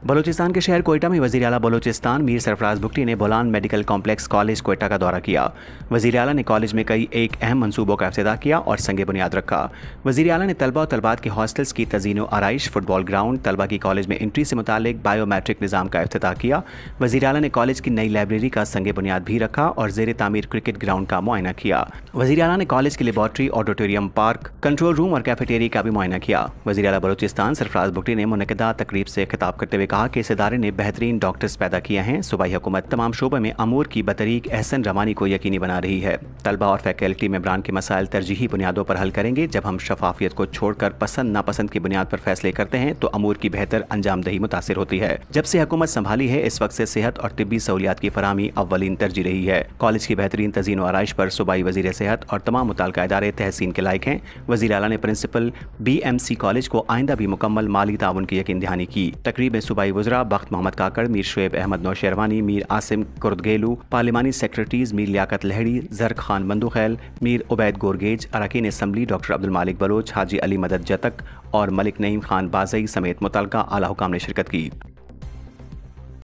बलूचिस्तान के शहर कोयटा में वज़ीर आला बलूचिस्तान मीर सरफराज भुट्टी ने Bolan medical complex college Quetta का दौरा किया। वज़ीर आला ने कॉलेज में कई एक अहम मंसूबों का इफ्तिताह किया और संग बुनियाद रखा। वज़ीर आला ने तलबा और तलबात के हॉस्टल्स की तज़ीन व आराइश, फुटबॉल ग्राउंड, तलबा की कॉलेज में एंट्री से मुतालिक बायोमेट्रिक निज़ाम का इफ्तिताह किया। वज़ीर आला ने कॉलेज की नई लाइब्रेरी का संग बुनियाद भी रखा और ज़ेर तामीर क्रिकेट ग्राउंड का मुआयना किया। वज़ीर आला ने कॉलेज की laboratory, auditorium, park, control room और कैफेटेरिया का भी मुआयना किया। वज़ीर आला बलूचिस्तान सरफराज भुट्टी ने मुनक़दा तकरीब से खिताब करते हुए कहा कि इस इदारे ने बेहतरीन डॉक्टर्स पैदा किए हैं। सूबाई हुकूमत तमाम शोबों में अमूर की बतरीक एहसन रवानी को यकीनी बना रही है। तलबा और फैकल्टी मेंबरान के मसाइल तरजीही बुनियादों पर हल करेंगे। जब हम शफाफियत को छोड़कर पसंद नापसंद की बुनियाद पर फैसले करते हैं तो अमूर की बेहतर अंजामदही मुतासिर होती है। जब से हुकूमत संभाली है इस वक्त से सेहत और तिब्बी सहूलियात की फराहमी अव्वलीन तरजीह रही है। कॉलेज की बेहतरीन तज़ीन व आराइश पर सूबाई वज़ीर सेहत और तमाम मुताल्लिका इदारे तहसीन के लायक हैं। वज़ीर आला ने प्रिंसिपल BMC कॉलेज को आइंदा भी मुकम्मल माली ताउन की यकीन दहानी की। तकरीब में सूबाई वज़रा बख्त मोहम्मद काकड़, मीर शुएब अहमद नौशेरवानी, मीर आसिम कुर्दगेलू, पार्लिमानी सेक्रेटरीज मीर लियाकत लहड़ी, जरक खान बंदुखैल, मीर उबैद गोरगेज, अरकान असम्बली डॉक्टर अब्दुल मालिक बलोच, हाजी अली मदद जतक और मलिक नईम खान बाज़ई समेत मुतल्लिका आला हुकाम ने शिरकत की।